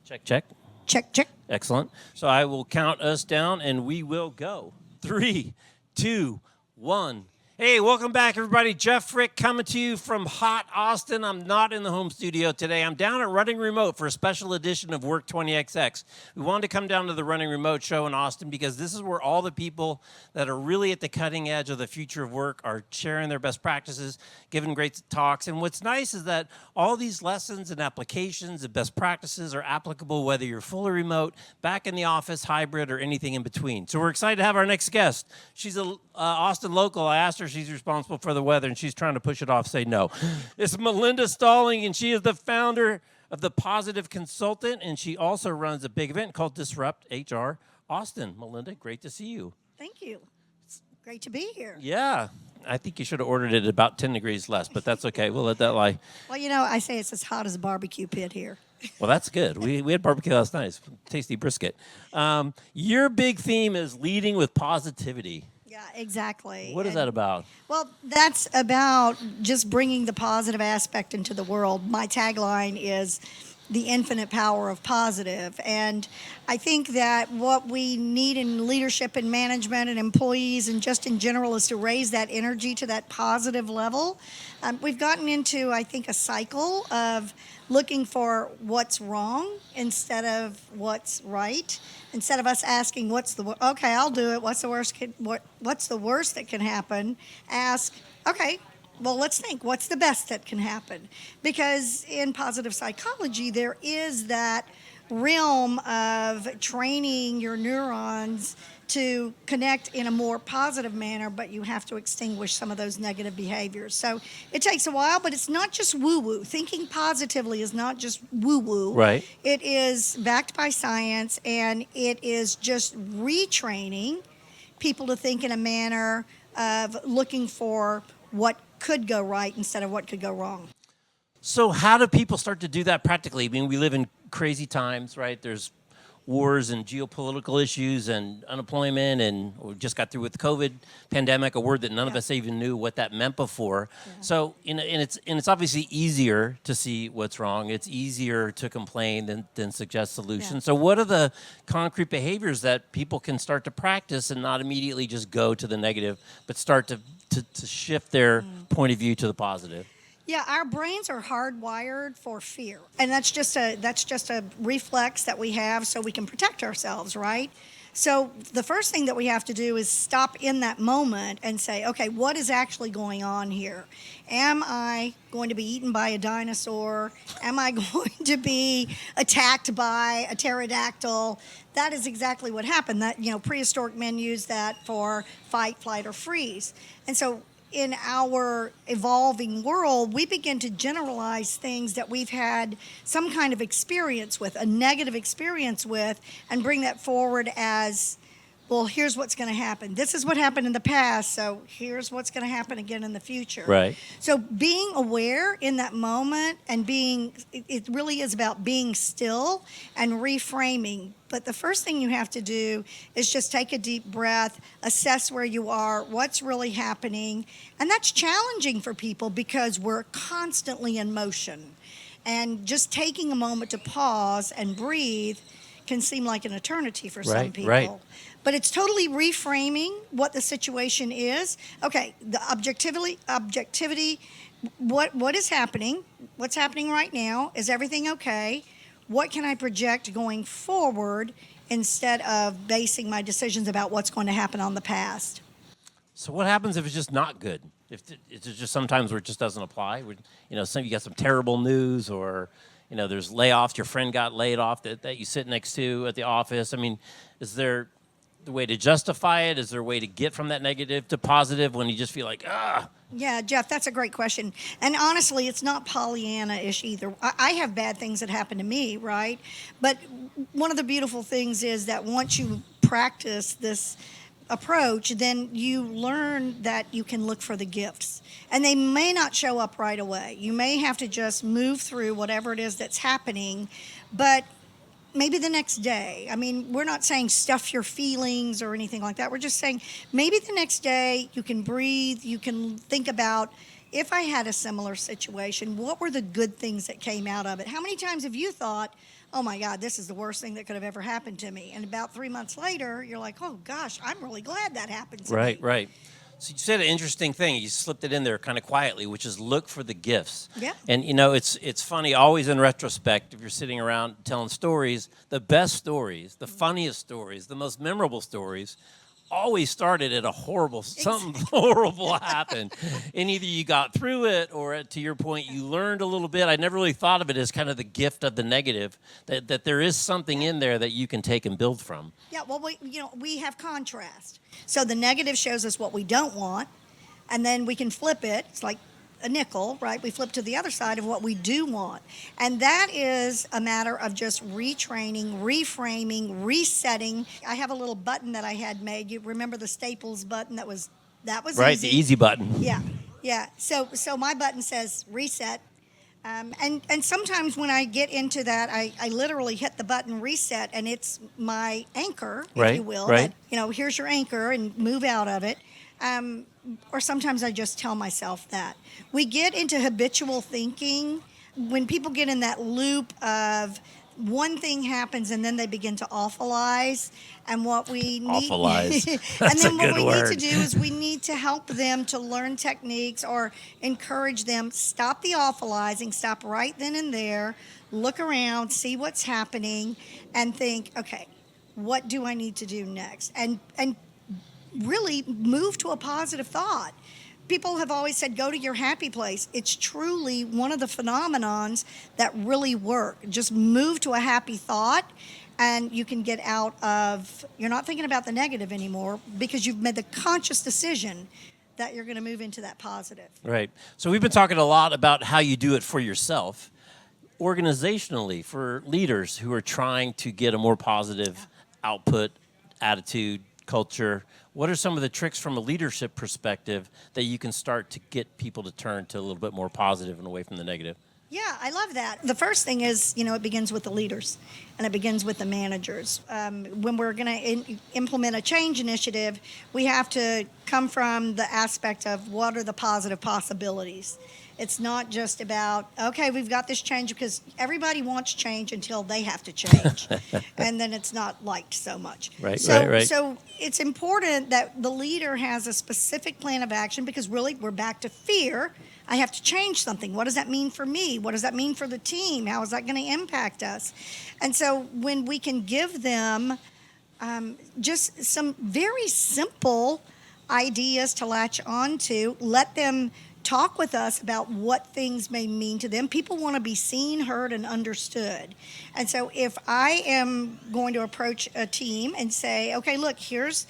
Check, check. Check, check. Excellent. So I will count us down, and we will go. 3, 2, 1. Hey, welcome back, everybody. Jeff Frick coming to you from hot Austin. I'm not in the home studio today. I'm down at Running Remote for a special edition of Work 20XX. We wanted to come down to the Running Remote show in Austin because this is where all the people that are really at the cutting edge of the future of work are sharing their best practices, giving great talks. And what's nice is that all these lessons and applications and best practices are applicable whether you're fully remote, back in the office, hybrid, or anything in between. So we're excited to have our next guest. She's a Austin local. I asked her she's responsible for the weather, and she's trying to push it off, say no. It's Melinda Stallings, and she is the founder of The Positive Consultant, and she also runs a big event called DisruptHR Austin. Melinda, great to see you. Thank you. It's great to be here. Yeah. I think you should have ordered it at about 10 degrees less, but that's okay. We'll let that lie. Well, you know, I say it's as hot as a barbecue pit here. Well, that's good. We had barbecue last night. It's tasty brisket. Your big theme is leading with positivity. Yeah, exactly. What is that about? Well, that's about just bringing the positive aspect into the world. My tagline is the infinite power of positive. And I think that what we need in leadership and management and employees and just in general is to raise that energy to that positive level. We've gotten into, I think, a cycle of looking for what's wrong instead of what's right. Instead of us asking okay, I'll do it. What's the worst that can happen? Ask, okay, well, let's think, what's the best that can happen? Because in positive psychology, there is that realm of training your neurons to connect in a more positive manner, but you have to extinguish some of those negative behaviors. So it takes a while, but it's not just woo-woo. Thinking positively is not just woo-woo. Right. It is backed by science, and it is just retraining people to think in a manner of looking for what could go right instead of what could go wrong. So how do people start to do that practically? I mean, we live in crazy times, right? There's wars and geopolitical issues and unemployment, and we just got through with the COVID pandemic, a word that none of us even knew what that meant before. Yeah. So, and it's obviously easier to see what's wrong. It's easier to complain than suggest solutions. Yeah. So what are the concrete behaviors that people can start to practice and not immediately just go to the negative, but start to shift their point of view to the positive? Yeah, our brains are hardwired for fear, and that's just a reflex that we have so we can protect ourselves, right? So the first thing that we have to do is stop in that moment and say, okay, what is actually going on here? Am I going to be eaten by a dinosaur? Am I going to be attacked by a pterodactyl? That is exactly what happened. That, prehistoric men used that for fight, flight, or freeze. And so in our evolving world, we begin to generalize things that we've had some kind of experience with, a negative experience with, and bring that forward as, well, here's what's going to happen. This is what happened in the past, so here's what's going to happen again in the future. Right. So being aware in that moment and it really is about being still and reframing. But the first thing you have to do is just take a deep breath, assess where you are, what's really happening. And that's challenging for people because we're constantly in motion. And just taking a moment to pause and breathe can seem like an eternity for some people. Right. But it's totally reframing what the situation is. Okay, the objectivity, what is happening? What's happening right now? Is everything okay? What can I project going forward instead of basing my decisions about what's going to happen on the past? So what happens if it's just not good? If it's just sometimes where it just doesn't apply? You got some terrible news, or there's layoffs. Your friend got laid off that you sit next to at the office. I mean, is there the way to justify it? Is there a way to get from that negative to positive when you just feel like, Yeah, Jeff, that's a great question. And honestly, it's not Pollyanna-ish either. I have bad things that happen to me, right? But one of the beautiful things is that once you practice this approach, then you learn that you can look for the gifts. And they may not show up right away. You may have to just move through whatever it is that's happening, but maybe the next day. I mean, we're not saying stuff your feelings or anything like that. We're just saying maybe the next day you can breathe, you can think about, if I had a similar situation, what were the good things that came out of it? How many times have you thought, oh my God, this is the worst thing that could have ever happened to me. And about 3 months later, you're like, oh gosh, I'm really glad that happened to me. Right, right. So you said an interesting thing. You slipped it in there kind of quietly, which is look for the gifts. Yeah. And it's funny. Always in retrospect, if you're sitting around telling stories, the best stories, the funniest stories, the most memorable stories, always started at something horrible happened, and either you got through it, or to your point, you learned a little bit. I never really thought of it as kind of the gift of the negative, that there is something in there that you can take and build from. Yeah, well, we have contrast. So the negative shows us what we don't want, and then we can flip it. It's like a nickel, right? We flip to the other side of what we do want. And that is a matter of just retraining, reframing, resetting. I have a little button that I had made. You remember the Staples button that was right, easy. the easy button. Yeah. So my button says reset. And sometimes when I get into that, I literally hit the button reset, and it's my anchor, if you will. Right. That, here's your anchor, and move out of it. Or sometimes I just tell myself that. We get into habitual thinking when people get in that loop of one thing happens and then they begin to awfulize. And what we need, Awfulize. and then what we word. need to do is we need to help them to learn techniques or encourage them. Stop the awfulizing. Stop right then and there. Look around, see what's happening, and think, okay, what do I need to do next? And really move to a positive thought. People have always said, go to your happy place. It's truly one of the phenomenons that really work. Just move to a happy thought, and you can get out of, you're not thinking about the negative anymore because you've made the conscious decision that you're going to move into that positive. Right. So we've been talking a lot about how you do it for yourself. Organizationally, for leaders who are trying to get a more positive output, attitude, culture, what are some of the tricks from a leadership perspective that you can start to get people to turn to a little bit more positive and away from the negative? Yeah, I love that. The first thing is, it begins with the leaders, and it begins with the managers. When we're going to implement a change initiative, we have to come from the aspect of what are the positive possibilities. It's not just about, okay, we've got this change, because everybody wants change until they have to change. And then it's not liked so much. Right. So it's important that the leader has a specific plan of action, because really we're back to fear. I have to change something. What does that mean for me? What does that mean for the team? How is that going to impact us? And so when we can give them just some very simple ideas to latch onto, let them talk with us about what things may mean to them. People want to be seen, heard, and understood. And so if I am going to approach a team and say, okay, look, here's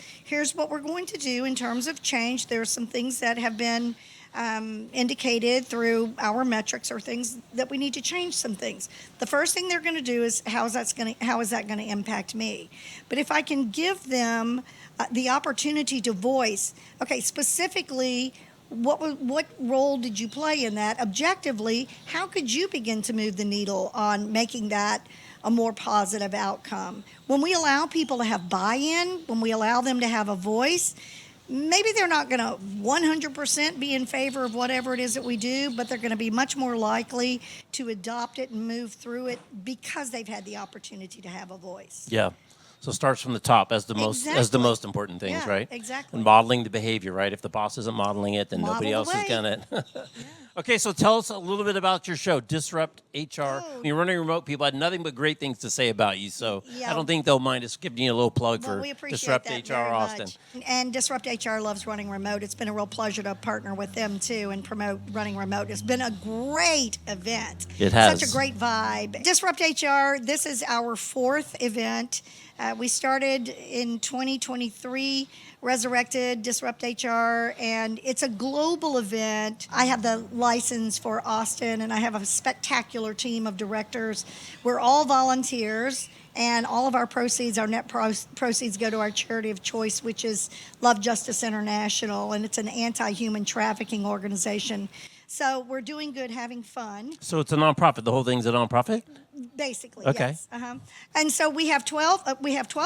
what we're going to do in terms of change. There are some things that have been indicated through our metrics, or things that we need to change some things. The first thing they're going to do is how is that going to impact me? But if I can give them the opportunity to voice, okay, specifically, what role did you play in that? Objectively, how could you begin to move the needle on making that a more positive outcome? When we allow people to have buy-in, when we allow them to have a voice, maybe they're not going to 100% be in favor of whatever it is that we do, but they're going to be much more likely to adopt it and move through it because they've had the opportunity to have a voice. Yeah. So it starts from the top as the most important things, Yeah, right? exactly. And modeling the behavior, right? If the boss isn't modeling it, then Model nobody the else is way. going to. Okay, so tell us a little bit about your show, Disrupt HR. Oh. You're running remote. People had nothing but great things to say about you, so Yeah. I don't think they'll mind us giving you a little plug Well, for we appreciate Disrupt that HR very Austin. much. And Disrupt HR loves running remote. It's been a real pleasure to partner with them too and promote running remote. It's been a great event. It has. Such a great vibe. Disrupt HR, this is our 4th event. We started in 2023, resurrected Disrupt HR, and it's a global event. I have the license for Austin, and I have a spectacular team of directors. We're all volunteers, and all of our proceeds, our net proceeds, go to our charity of choice, which is Love Justice International, and it's an anti-human trafficking organization So we're doing good, having fun. So it's a nonprofit. The whole thing's a nonprofit? Basically, Okay. yes. And so we have 12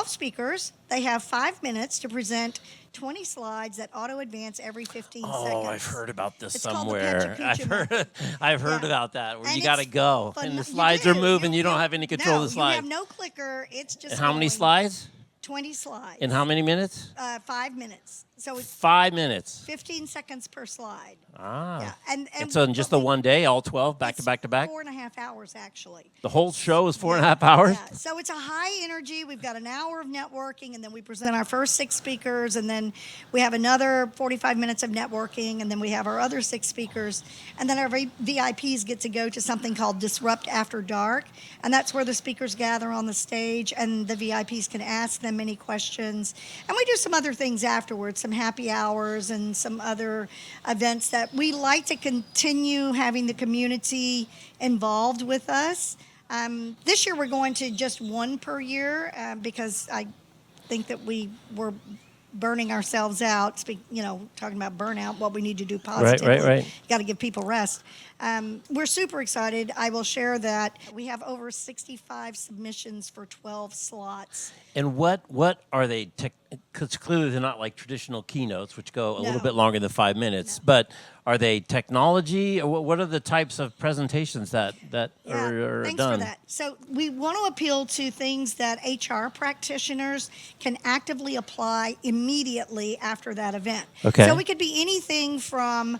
speakers. They have 5 minutes to present 20 slides that auto advance every 15 seconds. Oh, I've heard about this It's called the somewhere. PechaKucha I've heard Yeah. about that, where And you got to it's go, fun- and the you slides do. are moving. You don't have any control of the No, you slides. have no clicker. It's just And how many going. slides? 20 slides. In how many minutes? 5 minutes. So it's 5 minutes. 15 seconds per slide. Ah. Yeah. And It's on just the one day, all 12, back to it's back to back? 4.5 hours, actually. The whole show is 4.5 hours? Yeah. So it's a high energy. We've got an hour of networking, and then we present our first 6 speakers, and then we have another 45 minutes of networking, and then we have our other 6 speakers, and then our VIPs get to go to something called Disrupt After Dark, and that's where the speakers gather on the stage, and the VIPs can ask them any questions, and we do some other things afterwards, some happy hours and some other events that we like to continue having the community involved with us. This year we're going to just one per year because I think that we were burning ourselves out, talking about burnout, what we need to do positively. Right. Got to give people rest. We're super excited. I will share that we have over 65 submissions for 12 slots. And what are they? Because clearly they're not like traditional keynotes, which go a little No. bit longer than 5 minutes. But are they technology? Or what are the types of presentations that are thanks done? for that. So we want to appeal to things that HR practitioners can actively apply immediately after that event. Okay. So it could be anything from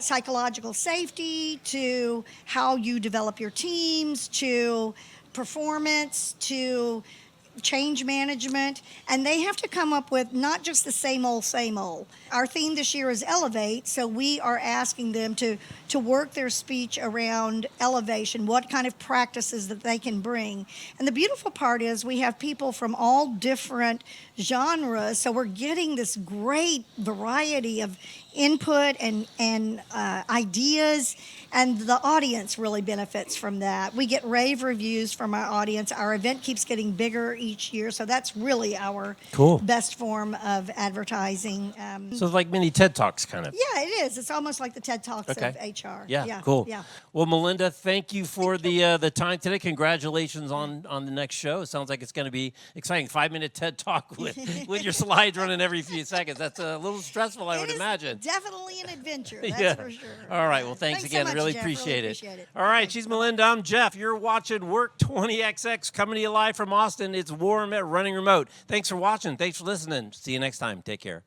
psychological safety to how you develop your teams to performance to change management, and they have to come up with not just the same old. Our theme this year is Elevate, so we are asking them to work their speech around elevation, what kind of practices that they can bring. And the beautiful part is we have people from all different genres, so we're getting this great variety of input and ideas, and the audience really benefits from that. We get rave reviews from our audience. Our event keeps getting bigger each year, so that's really our Cool. best form of advertising. So it's like mini TED Talks, kind of. Yeah, it is. It's almost like the TED Talks Okay. of HR. Yeah, cool. Yeah. Well, Melinda, thank you for the time today. Congratulations on the next show. It sounds like it's going to be exciting. 5-minute TED Talk with your slides running every few seconds. That's a little stressful, I It would is imagine. definitely an adventure, that's Yeah. for sure. All right. Well, thanks so again. much, Really Jeff. appreciate it. Appreciate it. All right. Okay. She's Melinda. I'm Jeff. You're watching Work 20XX coming to you live from Austin. It's warm at Running Remote. Thanks for watching. Thanks for listening. See you next time. Take care.